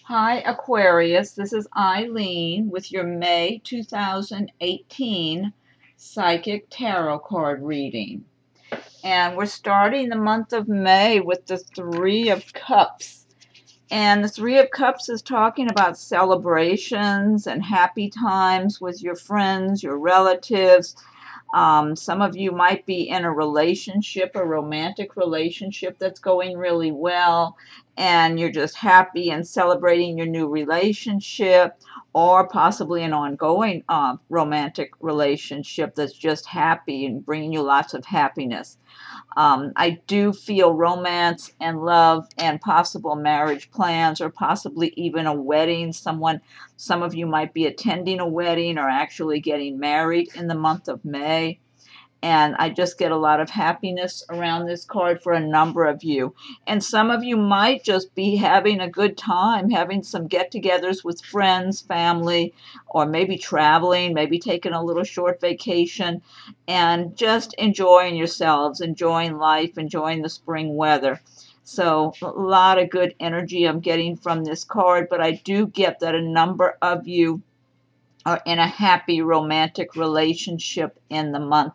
Hi, Aquarius. This is Eileen with your May 2018 Psychic Tarot card reading. And we're starting the month of May with the Three of Cups. And the Three of Cups is talking about celebrations and happy times with your friends, your relatives. Some of you might be in a relationship, a romantic relationship that's going really well, and you're just happy and celebrating your new relationship, or possibly an ongoing romantic relationship that's just happy and bringing you lots of happiness. I do feel romance and love and possible marriage plans, or possibly even a wedding. Some of you might be attending a wedding or actually getting married in the month of May. And I just get a lot of happiness around this card for a number of you. And some of you might just be having a good time, having some get-togethers with friends, family, or maybe traveling, maybe taking a little short vacation, and just enjoying yourselves, enjoying life, enjoying the spring weather. So a lot of good energy I'm getting from this card, but I do get that a number of you are in a happy romantic relationship in the month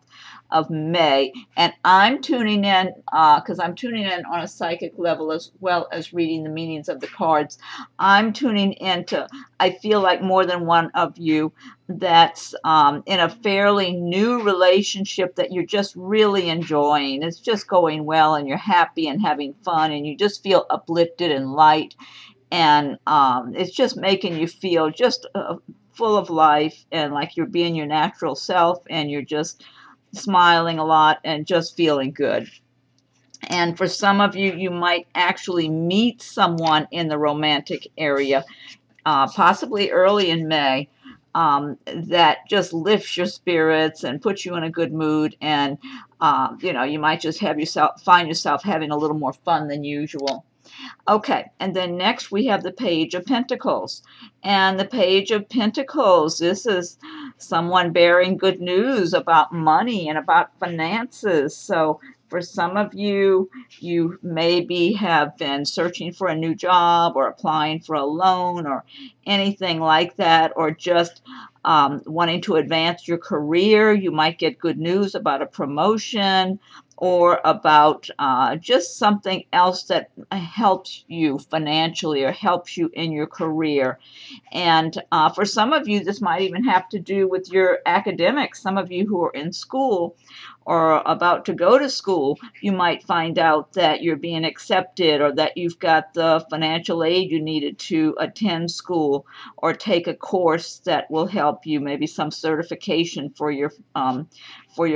of May. And I'm tuning in because I'm tuning in on a psychic level as well as reading the meanings of the cards. I'm tuning into, I feel like more than one of you that's in a fairly new relationship that you're just really enjoying. It's just going well and you're happy and having fun and you just feel uplifted and light. And it's just making you feel just full of life and like you're being your natural self and you're just smiling a lot and just feeling good. And for some of you, you might actually meet someone in the romantic area, possibly early in May, that just lifts your spirits and puts you in a good mood. And, you might just find yourself having a little more fun than usual. Okay, and then next we have the Page of Pentacles. And the Page of Pentacles, this is someone bearing good news about money and about finances. So for some of you, you maybe have been searching for a new job or applying for a loan or anything like that, or just wanting to advance your career. You might get good news about a promotion or about just something else that helps you financially or helps you in your career. And for some of you, this might even have to do with your academics. Some of you who are in school or about to go to school, you might find out that you're being accepted or that you've got the financial aid you needed to attend school or take a course that will help you, maybe some certification for your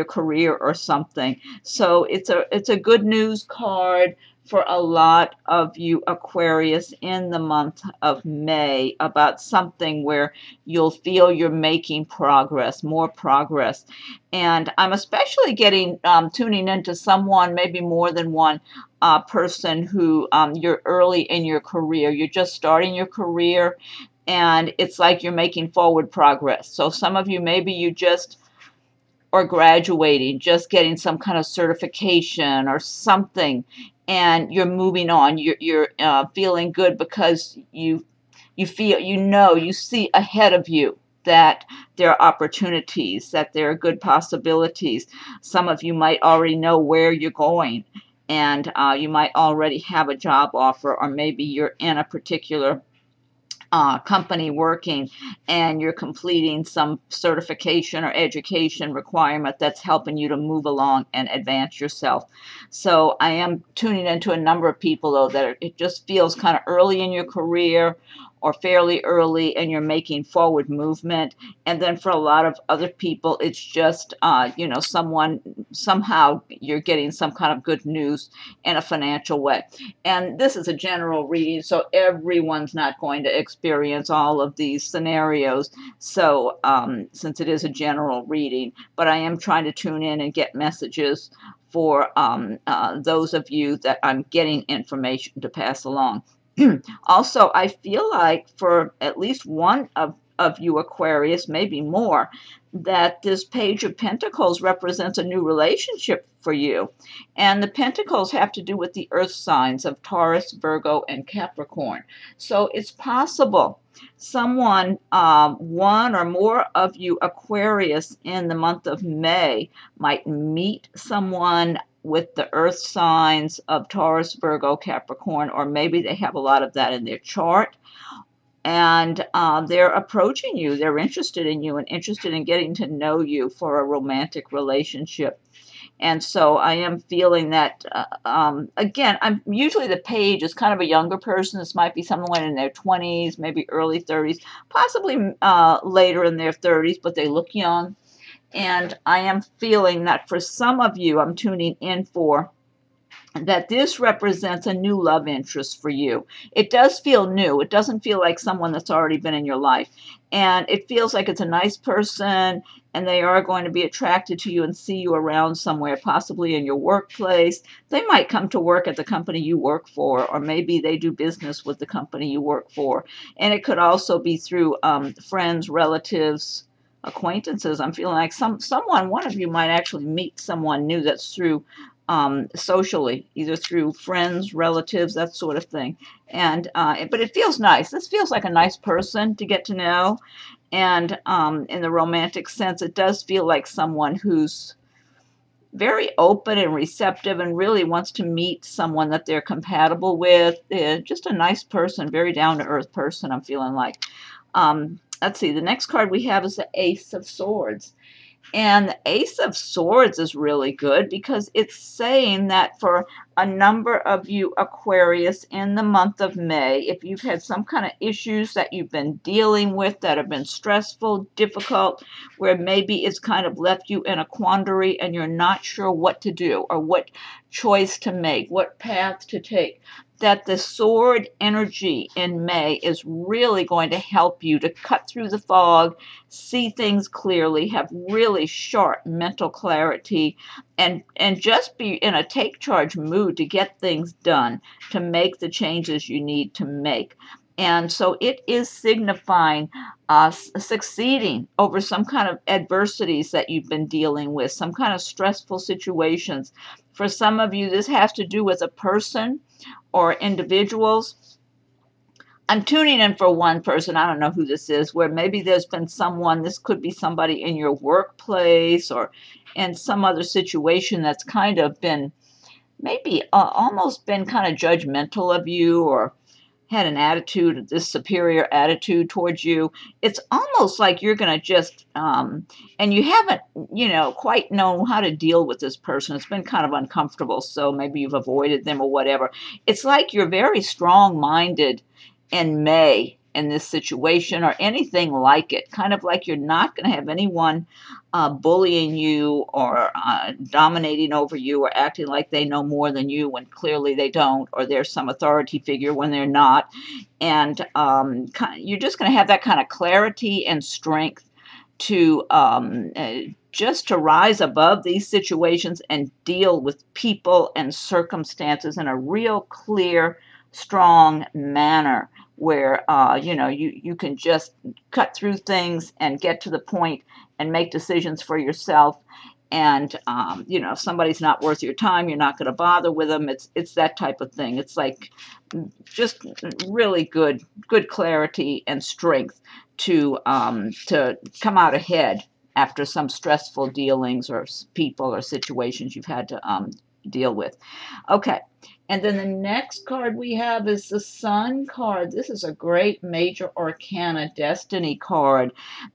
career or something. So it's a good news card for a lot of you Aquarius in the month of May about something where you'll feel you're making progress, more progress. And I'm especially getting tuning into someone, maybe more than one person who you're early in your career. You're just starting your career and it's like you're making forward progress. So some of you, maybe you just or graduating, just getting some kind of certification or something, and you're moving on. You're feeling good because you feel, you see ahead of you that there are opportunities, that there are good possibilities. Some of you might already know where you're going, and you might already have a job offer, or maybe you're in a particular company working and you're completing some certification or education requirement that's helping you to move along and advance yourself. So I am tuning into a number of people, though, that it just feels kind of early in your career or fairly early and you're making forward movement. And then for a lot of other people, it's just, somehow you're getting some kind of good news in a financial way. And this is a general reading, so everyone's not going to experience all of these scenarios. So since it is a general reading, but I am trying to tune in and get messages for those of you that I'm getting information to pass along. Also, I feel like for at least one of you Aquarius, maybe more, that this Page of Pentacles represents a new relationship for you. And the Pentacles have to do with the earth signs of Taurus, Virgo, and Capricorn. So it's possible someone, one or more of you Aquarius in the month of May might meet someone with the earth signs of Taurus, Virgo, Capricorn, or maybe they have a lot of that in their chart. And they're approaching you. They're interested in you and interested in getting to know you for a romantic relationship. And so I am feeling that, again, usually the page is kind of a younger person. This might be someone in their 20s, maybe early 30s, possibly later in their 30s, but they look young. And I am feeling that for some of you, I'm tuning in for, that this represents a new love interest for you. It does feel new. It doesn't feel like someone that's already been in your life. And it feels like it's a nice person, and they are going to be attracted to you and see you around somewhere, possibly in your workplace. They might come to work at the company you work for, or maybe they do business with the company you work for. And it could also be through friends, relatives, acquaintances. I'm feeling like one of you might actually meet someone new that's through socially, either through friends, relatives, that sort of thing. And but it feels nice. This feels like a nice person to get to know. And in the romantic sense, it does feel like someone who's very open and receptive and really wants to meet someone that they're compatible with. Just a nice person, very down-to-earth person, I'm feeling like. Let's see, the next card we have is the Ace of Swords. And the Ace of Swords is really good because it's saying that for a number of you Aquarius in the month of May, if you've had some kind of issues that you've been dealing with that have been stressful, difficult, where maybe it's kind of left you in a quandary and you're not sure what to do or what choice to make, what path to take, that the sword energy in May is really going to help you to cut through the fog, see things clearly, have really sharp mental clarity, and just be in a take charge mood to get things done, to make the changes you need to make. And so it is signifying succeeding over some kind of adversities that you've been dealing with, some kind of stressful situations. For some of you, this has to do with a person or individuals. I'm tuning in for one person, I don't know who this is, where maybe there's been someone, this could be somebody in your workplace or in some other situation that's kind of been, maybe almost been kind of judgmental of you or had an attitude, this superior attitude towards you. It's almost like you're going to just, and you haven't, quite known how to deal with this person. It's been kind of uncomfortable, so maybe you've avoided them or whatever. It's like you're very strong-minded in May in this situation or anything like it, kind of like you're not going to have anyone bullying you or dominating over you or acting like they know more than you when clearly they don't, or there's some authority figure when they're not. And you're just going to have that kind of clarity and strength to just to rise above these situations and deal with people and circumstances in a real clear, strong manner, where you can just cut through things and get to the point and make decisions for yourself. And if somebody's not worth your time, you're not going to bother with them. It's that type of thing. It's like just really good clarity and strength to come out ahead after some stressful dealings or people or situations you've had to deal with. Okay. And then the next card we have is the Sun card. This is a great major arcana destiny card.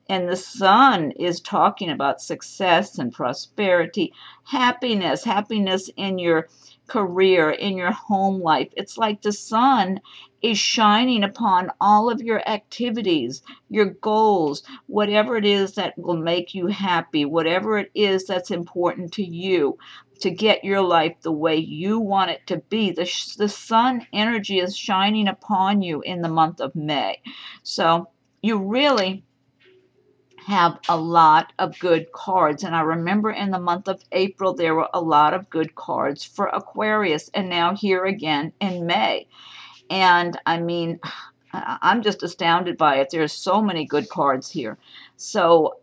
And the Sun is talking about success and prosperity, happiness in your career, in your home life. It's like the Sun is shining upon all of your activities, your goals, whatever it is that will make you happy, whatever it is that's important to you, to get your life the way you want it to be. The Sun energy is shining upon you in the month of May. So you really have a lot of good cards. And I remember in the month of April, there were a lot of good cards for Aquarius. And now here again in May. And I mean, I'm just astounded by it. There's so many good cards here. So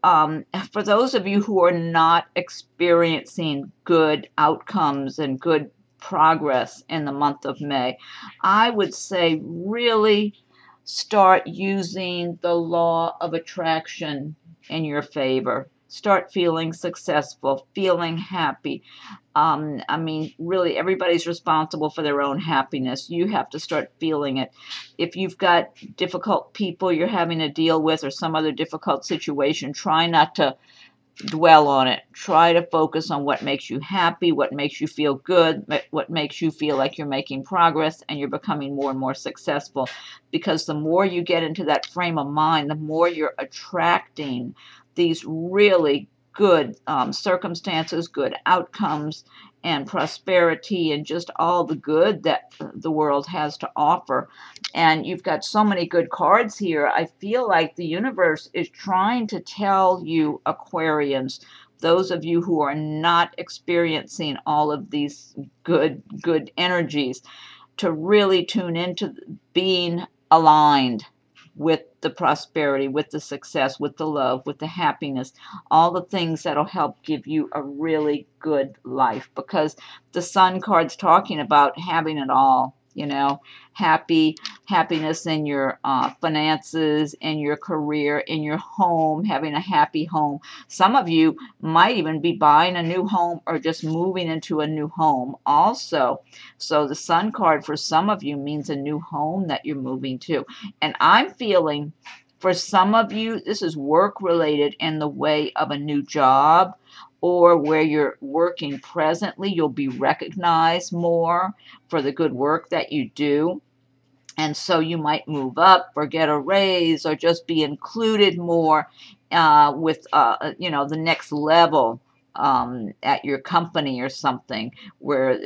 for those of you who are not experiencing good outcomes and good progress in the month of May, I would say really start using the law of attraction in your favor. Start feeling successful, feeling happy. I mean, really, everybody's responsible for their own happiness. You have to start feeling it. If you've got difficult people you're having to deal with or some other difficult situation, try not to dwell on it. Try to focus on what makes you happy, what makes you feel good, what makes you feel like you're making progress and you're becoming more and more successful. Because the more you get into that frame of mind, the more you're attracting these really good circumstances, good outcomes, and prosperity, and just all the good that the world has to offer. And you've got so many good cards here. I feel like the universe is trying to tell you, Aquarians, those of you who are not experiencing all of these good energies, to really tune into being aligned with the prosperity, with the success, with the love, with the happiness, all the things that'll help give you a really good life. Because the Sun card's talking about having it all, you know, happiness in your finances, in your career, in your home, having a happy home. Some of you might even be buying a new home or just moving into a new home also. So the Sun card for some of you means a new home that you're moving to. And I'm feeling for some of you, this is work related in the way of a new job, or where you're working presently, you'll be recognized more for the good work that you do. And so you might move up or get a raise or just be included more with, the next level at your company or something, where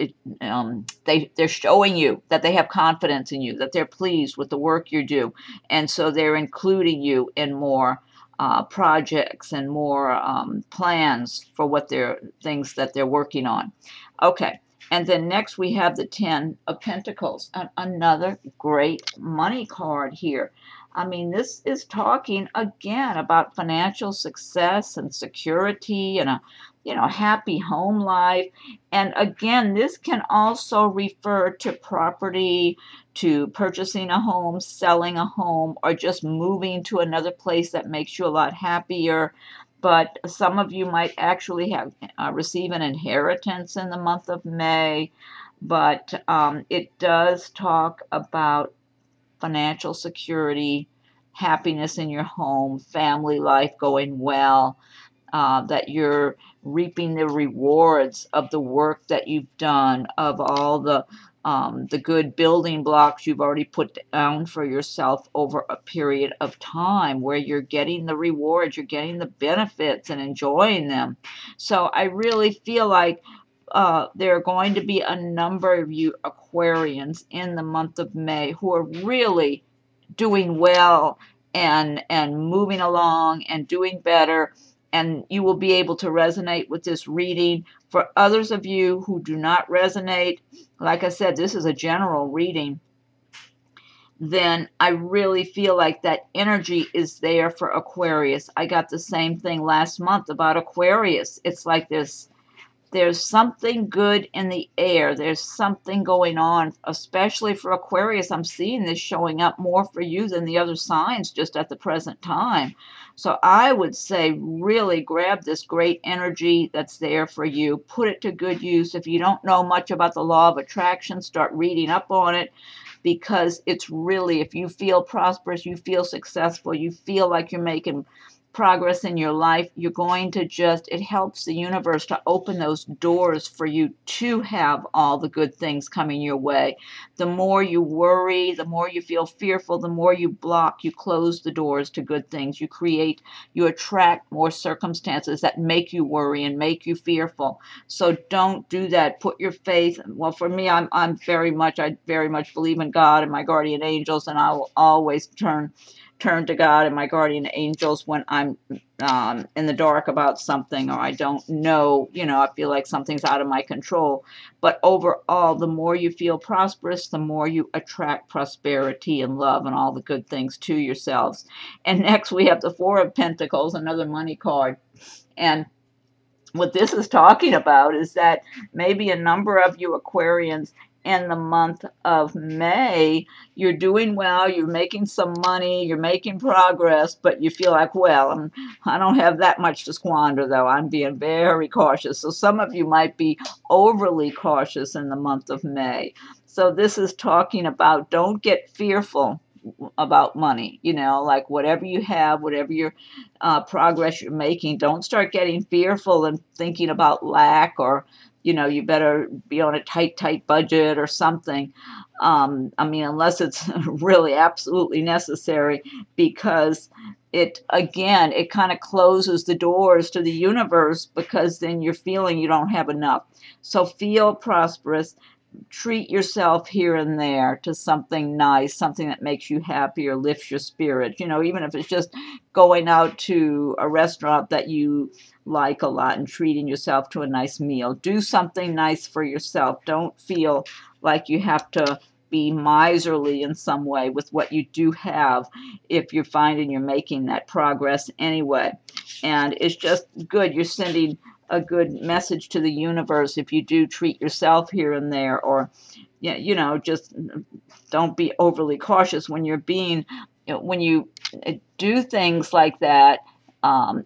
they're showing you that they have confidence in you, that they're pleased with the work you do. And so they're including you in more projects and more plans for what things that they're working on. Okay. And then next we have the 10 of Pentacles, another great money card here. I mean, this is talking again about financial success and security and a happy home life. And again, this can also refer to property, to purchasing a home, selling a home, or just moving to another place that makes you a lot happier. But some of you might actually have receive an inheritance in the month of May. But it does talk about financial security, happiness in your home, family life going well, that you're reaping the rewards of the work that you've done, of all the good building blocks you've already put down for yourself over a period of time, where you're getting the rewards, you're getting the benefits and enjoying them. So I really feel like there are going to be a number of you Aquarians in the month of May who are really doing well and moving along and doing better, and you will be able to resonate with this reading. For others of you who do not resonate, like I said, this is a general reading, then I really feel like that energy is there for Aquarius. I got the same thing last month about Aquarius. It's like there's something good in the air. There's something going on, especially for Aquarius. I'm seeing this showing up more for you than the other signs just at the present time. So I would say really grab this great energy that's there for you. Put it to good use. If you don't know much about the law of attraction, start reading up on it, because it's really, if you feel prosperous, you feel successful, you feel like you're making progress in your life, you're going to it helps the universe to open those doors for you to have all the good things coming your way. The more you worry, the more you feel fearful, the more you block, you close the doors to good things. You attract more circumstances that make you worry and make you fearful. So don't do that. Put your faith. Well, for me, I very much believe in God and my guardian angels, and I will always turn turn to God and my guardian angels when I'm in the dark about something, or I don't know, I feel like something's out of my control. But overall, the more you feel prosperous, the more you attract prosperity and love and all the good things to yourselves. And next we have the Four of Pentacles, another money card. And what this is talking about is that maybe a number of you Aquarians in the month of May, you're doing well, you're making some money, you're making progress, but you feel like, well, I don't have that much to squander, though. I'm being very cautious. So some of you might be overly cautious in the month of May. So this is talking about don't get fearful about money, like whatever you have, whatever your progress you're making, don't start getting fearful and thinking about lack, or you better be on a tight budget or something. Unless it's really absolutely necessary, because it kind of closes the doors to the universe, because then you're feeling you don't have enough. So feel prosperous. Treat yourself here and there to something nice, something that makes you happy or lifts your spirit. Even if it's just going out to a restaurant that you like a lot and treating yourself to a nice meal. Do something nice for yourself. Don't feel like you have to be miserly in some way with what you do have, if you're finding you're making that progress anyway. And it's just good. You're sending a good message to the universe if you do treat yourself here and there, or just don't be overly cautious when you're when you do things like that,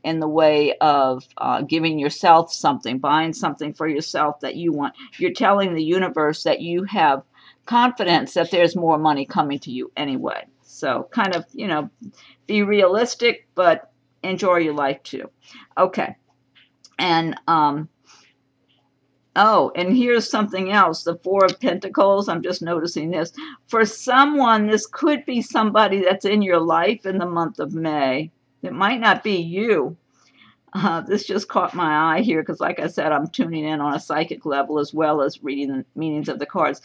in the way of giving yourself something, buying something for yourself that you want. You're telling the universe that you have confidence that there's more money coming to you anyway. So kind of, be realistic, but enjoy your life too. Okay. And, and here's something else. The Four of Pentacles. I'm just noticing this. For someone, this could be somebody that's in your life in the month of May. It might not be you. This just caught my eye here because, like I said, I'm tuning in on a psychic level as well as reading the meanings of the cards.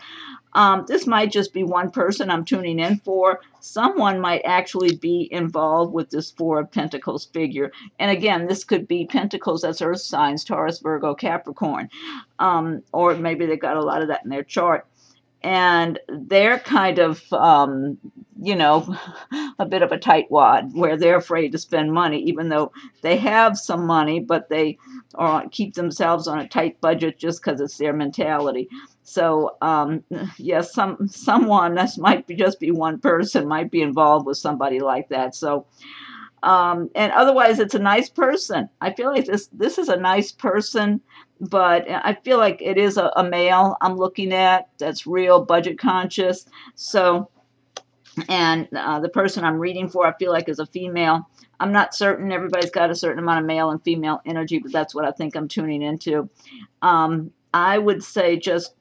This might just be one person I'm tuning in for. Someone might actually be involved with this Four of Pentacles figure. And again, this could be Pentacles, that's Earth signs, Taurus, Virgo, Capricorn. Or maybe they got a lot of that in their chart. And they're kind of, a bit of a tightwad, where they're afraid to spend money, even though they have some money, but they keep themselves on a tight budget just because it's their mentality. So, yes, someone, this might just be one person, might be involved with somebody like that. So, and otherwise, it's a nice person. I feel like this is a nice person, but I feel like it is a male I'm looking at that's real budget conscious. So, and the person I'm reading for, I feel like, is a female. I'm not certain. Everybody's got a certain amount of male and female energy, but that's what I think I'm tuning into. I would say just,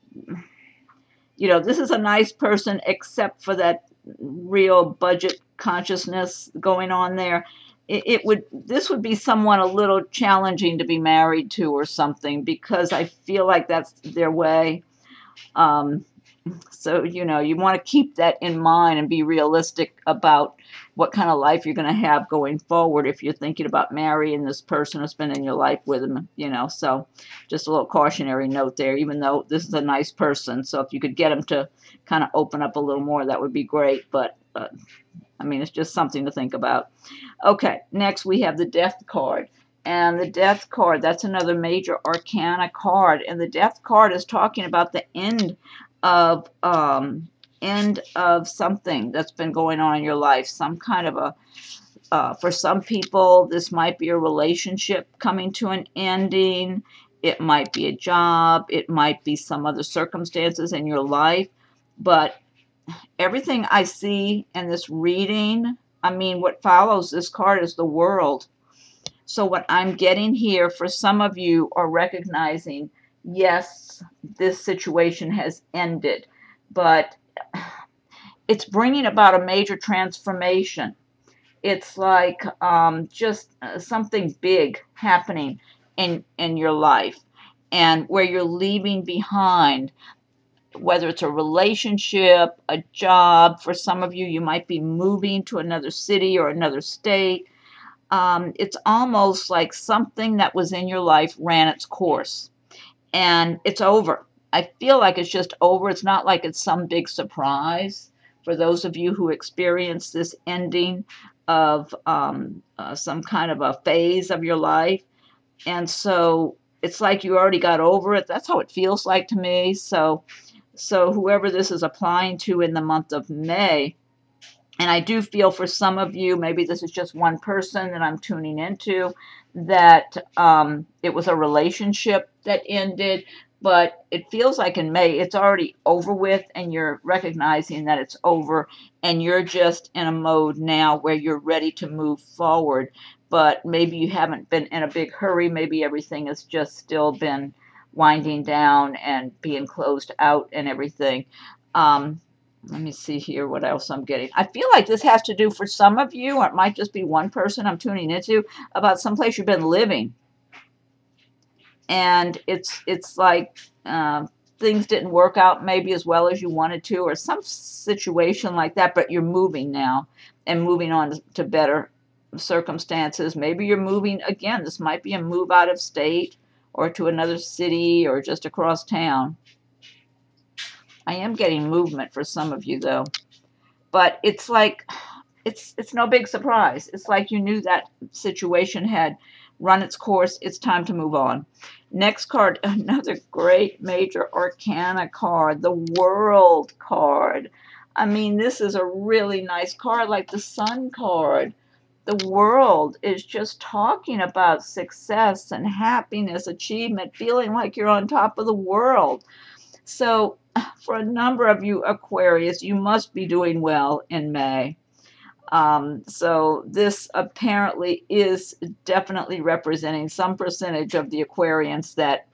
this is a nice person, except for that real budget consciousness going on there. This would be someone a little challenging to be married to or something, because I feel like that's their way. So, you want to keep that in mind and be realistic about what kind of life you're going to have going forward if you're thinking about marrying this person or spending your life with them, So just a little cautionary note there, even though this is a nice person. So if you could get them to kind of open up a little more, that would be great. But, it's just something to think about. Okay, next we have the Death card. And the Death card, that's another major arcana card. And the Death card is talking about the end of something that's been going on in your life. Some kind of for some people, this might be a relationship coming to an ending. It might be a job. It might be some other circumstances in your life. But everything I see in this reading, what follows this card is the World. So what I'm getting here, for some of you, are recognizing, yes, this situation has ended, but it's bringing about a major transformation. It's like just something big happening in your life, and where you're leaving behind whether it's a relationship, a job. For some of you, you might be moving to another city or another state. It's almost like something that was in your life ran its course and it's over. I feel like it's just over. It's not like it's some big surprise for those of you who experience this ending of some kind of a phase of your life. And so it's like you already got over it. That's how it feels like to me. So whoever this is applying to in the month of May, and I do feel for some of you, maybe this is just one person that I'm tuning into, that it was a relationship that ended, but it feels like in May it's already over with, and you're recognizing that it's over, and you're just in a mode now where you're ready to move forward. But maybe you haven't been in a big hurry. Maybe everything has just still been winding down and being closed out and everything. Let me see here what else I'm getting. I feel like this has to do for some of you, or it might just be one person I'm tuning into, about someplace you've been living. And it's like things didn't work out maybe as well as you wanted to, or some situation like that, but you're moving now and moving on to better circumstances. Maybe you're moving again. This might be a move out of state or to another city or just across town. I am getting movement for some of you, though. But it's like, it's no big surprise. It's like you knew that situation had run its course. It's time to move on. Next card, another great major arcana card, the World card. I mean, this is a really nice card, like the Sun card. The World is just talking about success and happiness, achievement, feeling like you're on top of the world. So for a number of you Aquarius, you must be doing well in May. So this apparently is definitely representing some percentage of the Aquarians that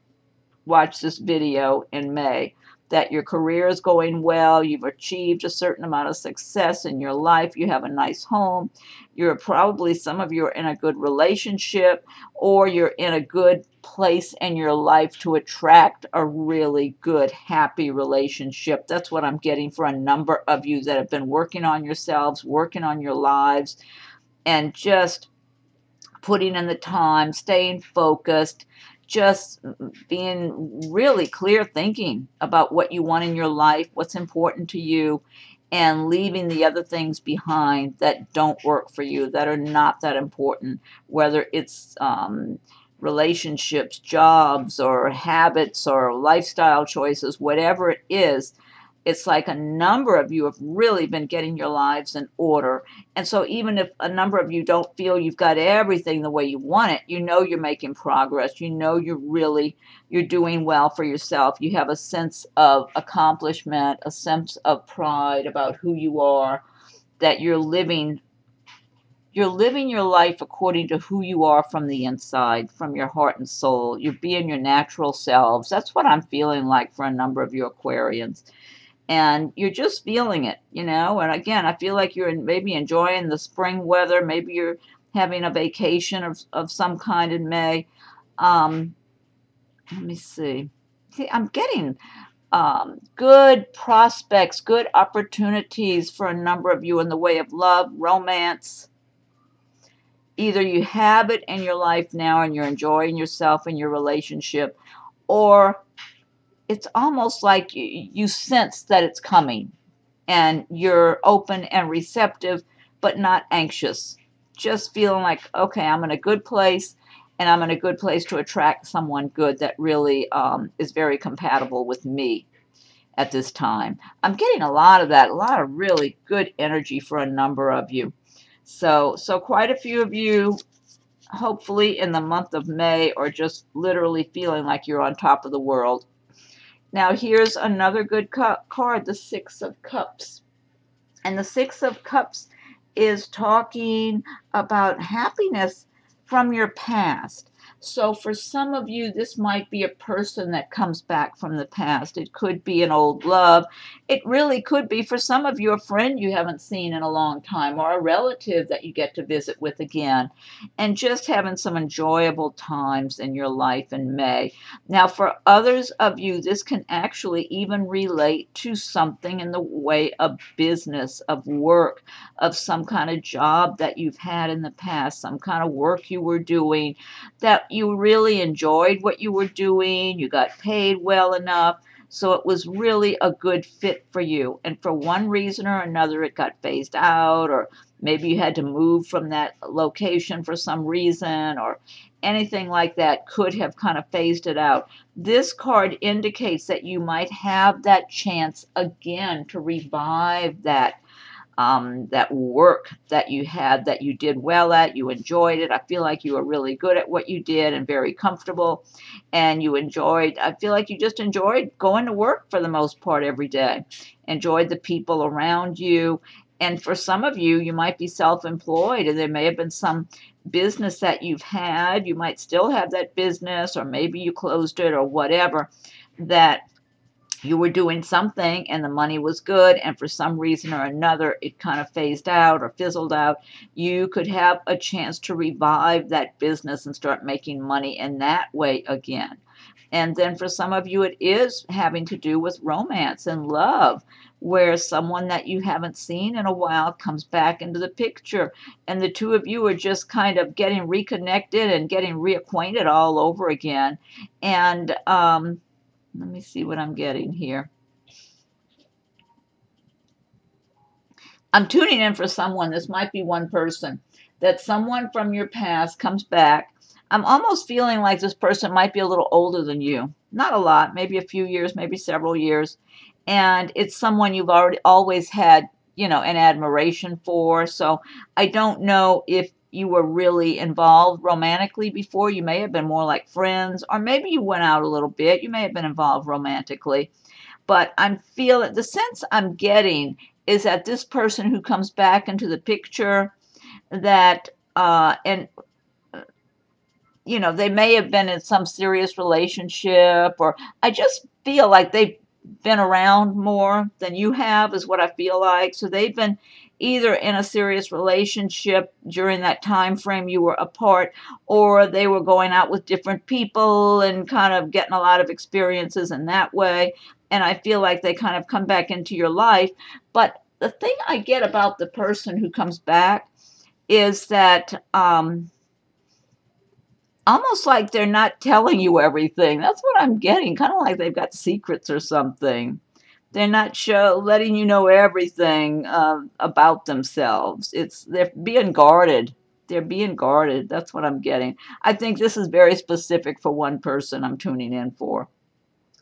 watch this video in May, that your career is going well, you've achieved a certain amount of success in your life, you have a nice home, you're probably, some of you are in a good relationship, or you're in a good place in your life to attract a really good, happy relationship. That's what I'm getting for a number of you that have been working on yourselves, working on your lives, and just putting in the time, staying focused, just being really clear thinking about what you want in your life, what's important to you, and leaving the other things behind that don't work for you, that are not that important, whether it's relationships, jobs, or habits, or lifestyle choices, whatever it is. It's like a number of you have really been getting your lives in order. And so even if a number of you don't feel you've got everything the way you want it, you know you're making progress. You know you're doing well for yourself. You have a sense of accomplishment, a sense of pride about who you are, that you're living your life according to who you are from the inside, from your heart and soul. You're being your natural selves. That's what I'm feeling like for a number of you Aquarians. And you're just feeling it, you know. And again, I feel like you're maybe enjoying the spring weather. Maybe you're having a vacation of some kind in May. Let me see. See, I'm getting good prospects, good opportunities for a number of you in the way of love, romance. Either you have it in your life now and you're enjoying yourself and your relationship, or it's almost like you sense that it's coming and you're open and receptive, but not anxious. Just feeling like, okay, I'm in a good place, and I'm in a good place to attract someone good that really is very compatible with me at this time. I'm getting a lot of that, a lot of really good energy for a number of you. So quite a few of you, hopefully in the month of May, are just literally feeling like you're on top of the world. Now here's another good card, the Six of Cups. And the Six of Cups is talking about happiness from your past. So for some of you, this might be a person that comes back from the past. It could be an old love. It really could be, for some of you, a friend you haven't seen in a long time, or a relative that you get to visit with again, and just having some enjoyable times in your life in May. Now, for others of you, this can actually even relate to something in the way of business, of work, of some kind of job that you've had in the past, some kind of work you were doing that you really enjoyed what you were doing, you got paid well enough, so it was really a good fit for you. And for one reason or another, it got phased out, or maybe you had to move from that location for some reason, or anything like that could have kind of phased it out. This card indicates that you might have that chance again to revive that work that you had, that you did well at, you enjoyed it. I feel like you were really good at what you did and very comfortable, and I feel like you just enjoyed going to work for the most part every day, enjoyed the people around you. And for some of you, you might be self-employed, and there may have been some business that you've had. You might still have that business, or maybe you closed it or whatever, that you were doing something and the money was good, and for some reason or another it kind of phased out or fizzled out. You could have a chance to revive that business and start making money in that way again. And then for some of you, it is having to do with romance and love, where someone that you haven't seen in a while comes back into the picture, and the two of you are just kind of getting reconnected and getting reacquainted all over again. And let me see what I'm getting here. I'm tuning in for someone. This might be one person, that someone from your past comes back. I'm almost feeling like this person might be a little older than you. Not a lot, maybe a few years, maybe several years. And it's someone you've always had, an admiration for. So I don't know if you were really involved romantically before. You may have been more like friends, or maybe you went out a little bit. You may have been involved romantically. But I'm feeling, the sense I'm getting is that this person who comes back into the picture, that they may have been in some serious relationship, or I just feel like they've been around more than you have, is what I feel like. So they've been either in a serious relationship during that time frame you were apart, or they were going out with different people and kind of getting a lot of experiences in that way. And I feel like they kind of come back into your life. But the thing I get about the person who comes back is that almost like they're not telling you everything. That's what I'm getting. Kind of like they've got secrets or something. They're not letting you know everything about themselves. They're being guarded. They're being guarded. That's what I'm getting. I think this is very specific for one person I'm tuning in for.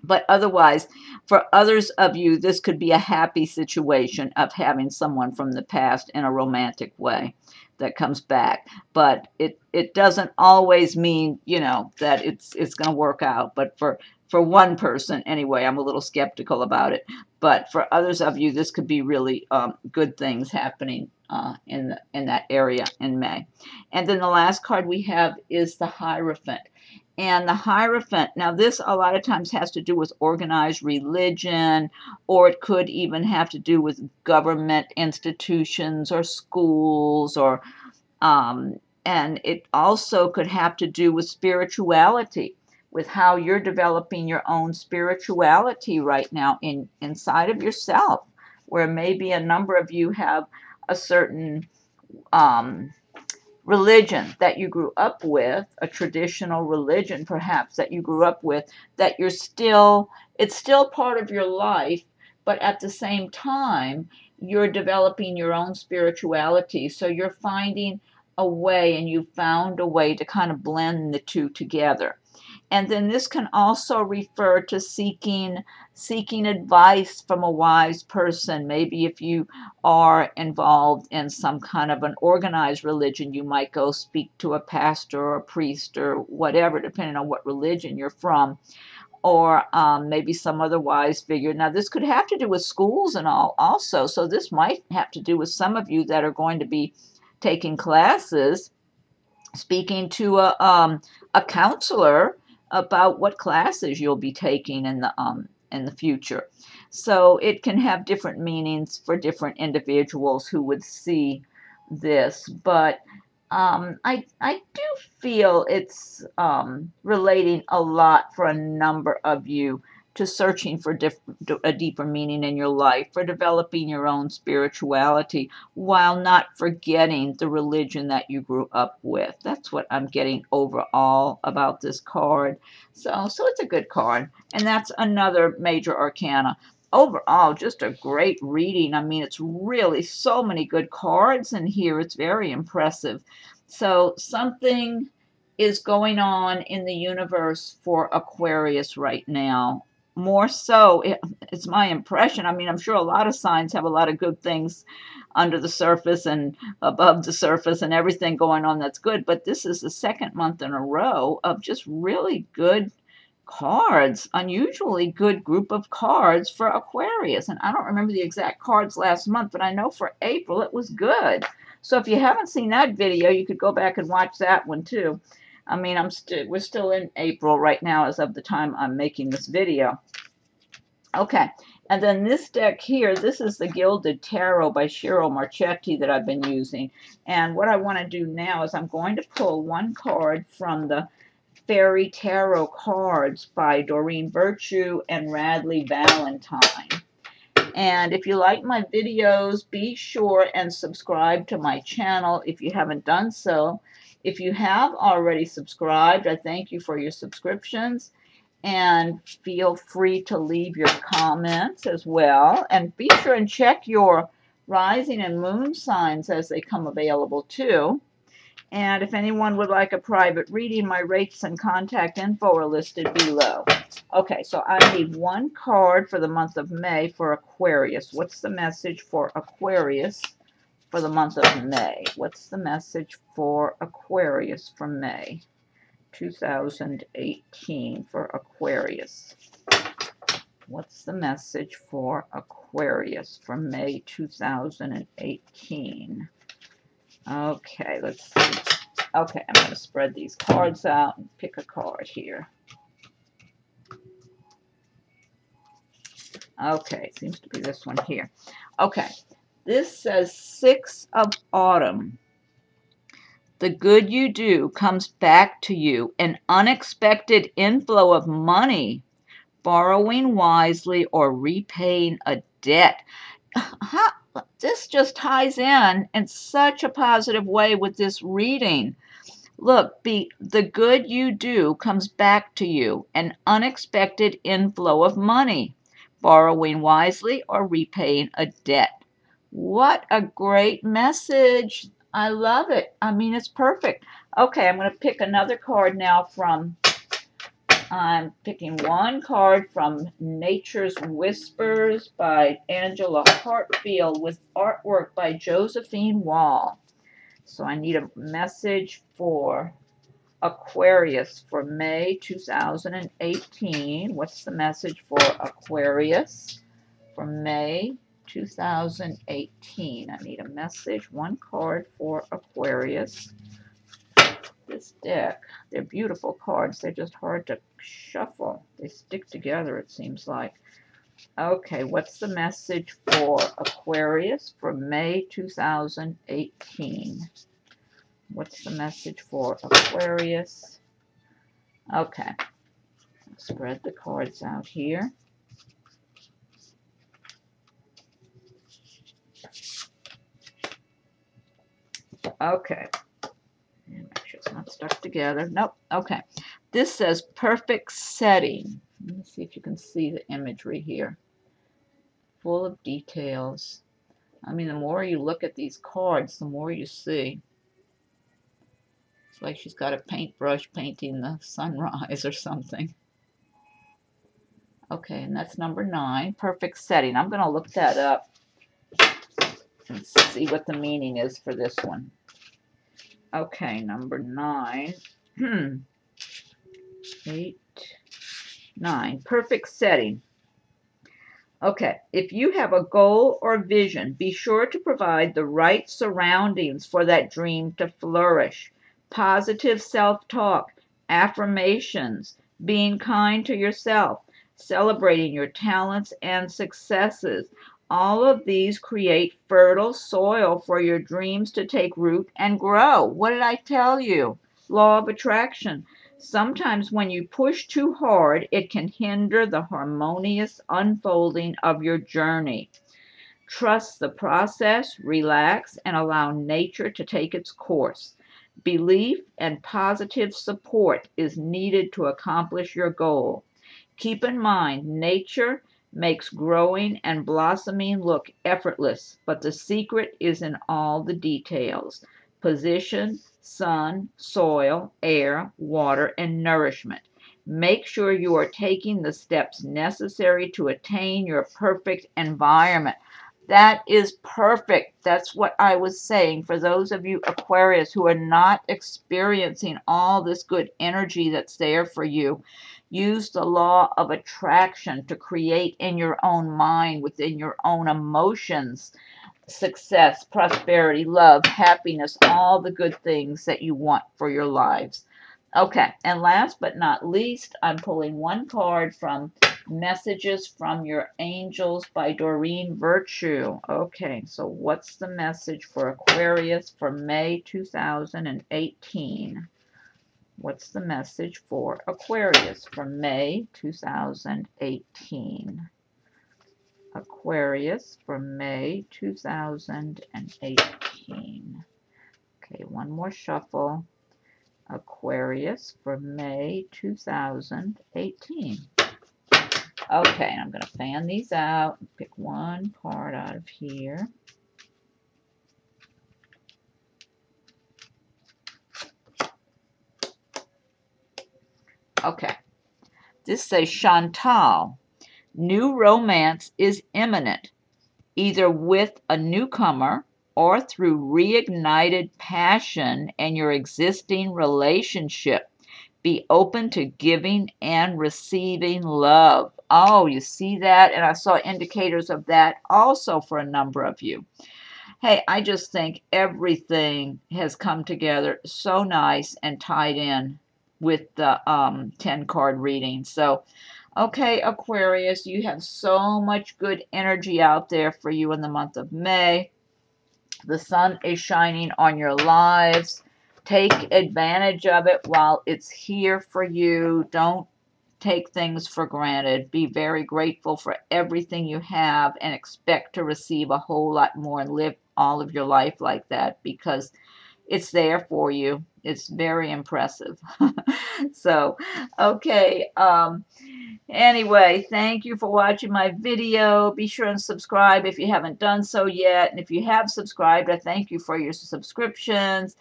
But otherwise, for others of you, this could be a happy situation of having someone from the past in a romantic way that comes back. But it doesn't always mean, that it's going to work out. But for one person, anyway, I'm a little skeptical about it. But for others of you, this could be really good things happening in that area in May. And then the last card we have is the Hierophant. And the Hierophant, now this a lot of times has to do with organized religion, or it could even have to do with government institutions or schools, or and it also could have to do with spirituality, with how you're developing your own spirituality right now inside of yourself, where maybe a number of you have a certain religion that you grew up with, a traditional religion perhaps that you grew up with, that it's still part of your life, but at the same time, you're developing your own spirituality. So you're finding a way, and you found a way to kind of blend the two together. And then this can also refer to seeking advice from a wise person. Maybe if you are involved in some kind of an organized religion, you might go speak to a pastor or a priest or whatever, depending on what religion you're from, or maybe some other wise figure. Now, this could have to do with schools and all also. So this might have to do with some of you that are going to be taking classes speaking to a counselor about what classes you'll be taking in the future. So it can have different meanings for different individuals who would see this, but I do feel it's relating a lot for a number of you to searching for a deeper meaning in your life, for developing your own spirituality while not forgetting the religion that you grew up with. That's what I'm getting overall about this card. So it's a good card, and that's another major arcana. Overall, just a great reading. I mean, it's really so many good cards in here. It's very impressive. So something is going on in the universe for Aquarius right now. More so, it's my impression. I mean, I'm sure a lot of signs have a lot of good things under the surface and above the surface and everything going on that's good. But this is the second month in a row of just really good cards, unusually good group of cards for Aquarius. And I don't remember the exact cards last month, but I know for April it was good. So if you haven't seen that video, you could go back and watch that one too. I mean, we're still in April right now as of the time I'm making this video. Okay, and then this deck here, this is the Gilded Tarot by Ciro Marchetti that I've been using. And what I want to do now is I'm going to pull one card from the Fairy Tarot cards by Doreen Virtue and Radleigh Valentine. And if you like my videos, be sure and subscribe to my channel if you haven't done so. If you have already subscribed, I thank you for your subscriptions. And feel free to leave your comments as well. And be sure and check your rising and moon signs as they come available too. And if anyone would like a private reading, my rates and contact info are listed below. Okay, so I need one card for the month of May for Aquarius. What's the message for Aquarius for the month of May? What's the message for Aquarius for May 2018 for Aquarius? What's the message for Aquarius for May 2018? Okay, let's see. Okay, I'm going to spread these cards out and pick a card here. Okay, seems to be this one here. Okay, this says 6 of Autumn. The good you do comes back to you, an unexpected inflow of money, borrowing wisely or repaying a debt. This just ties in such a positive way with this reading. Look, the good you do comes back to you, an unexpected inflow of money, borrowing wisely or repaying a debt. What a great message. I love it. I mean, it's perfect. Okay, I'm going to pick another card now from, I'm picking one card from Nature's Whispers by Angela Hartfield with artwork by Josephine Wall. So I need a message for Aquarius for May 2018. What's the message for Aquarius for May 2018? I need a message, one card for Aquarius. This deck, they're beautiful cards. They're just hard to shuffle. They stick together, it seems like. Okay, what's the message for Aquarius for May 2018? What's the message for Aquarius? Okay, spread the cards out here. Okay, make sure it's not stuck together. Nope, okay. This says perfect setting. Let me see if you can see the imagery here. Full of details. I mean, the more you look at these cards, the more you see. It's like she's got a paintbrush painting the sunrise or something. Okay, and that's number 9, perfect setting. I'm going to look that up and see what the meaning is for this one. Okay, number 9. 8, 9, perfect setting. Okay, if you have a goal or vision, be sure to provide the right surroundings for that dream to flourish. positive self-talk, affirmations, being kind to yourself, celebrating your talents and successes. All of these create fertile soil for your dreams to take root and grow. What did I tell you? Law of attraction. Sometimes when you push too hard, it can hinder the harmonious unfolding of your journey. Trust the process, relax, and allow nature to take its course. Belief and positive support is needed to accomplish your goal. Keep in mind, nature makes growing and blossoming look effortless, but the secret is in all the details: position, sun, soil, air, water, and nourishment. Make sure you are taking the steps necessary to attain your perfect environment. That is perfect. That's what I was saying. For those of you Aquarius who are not experiencing all this good energy that's there for you, use the law of attraction to create in your own mind, within your own emotions, success, prosperity, love, happiness, all the good things that you want for your lives. Okay, and last but not least, I'm pulling one card from Messages from Your Angels by Doreen Virtue. Okay, so what's the message for Aquarius for May 2018? What's the message for Aquarius for May 2018? Aquarius for May 2018. Okay, one more shuffle. Aquarius for May 2018. Okay, I'm going to fan these out and pick one card out of here. Okay, this says Chantal. New romance is imminent, either with a newcomer or through reignited passion in your existing relationship. Be open to giving and receiving love. Oh, you see that? And I saw indicators of that also for a number of you. Hey, I just think everything has come together so nice and tied in with the 10 card reading. So, okay, Aquarius, you have so much good energy out there for you in the month of May. The sun is shining on your lives. Take advantage of it while it's here for you. Don't take things for granted. Be very grateful for everything you have and expect to receive a whole lot more and live all of your life like that, because it's there for you. It's very impressive. So, okay. Anyway, thank you for watching my video. Be sure and subscribe if you haven't done so yet. And if you have subscribed, I thank you for your subscriptions.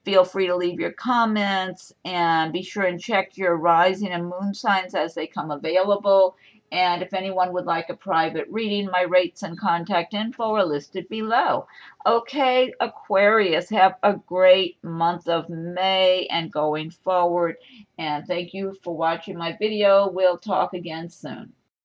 Feel free to leave your comments, and be sure and check your rising and moon signs as they come available. And if anyone would like a private reading, my rates and contact info are listed below. Okay, Aquarius, have a great month of May and going forward. And thank you for watching my video. We'll talk again soon.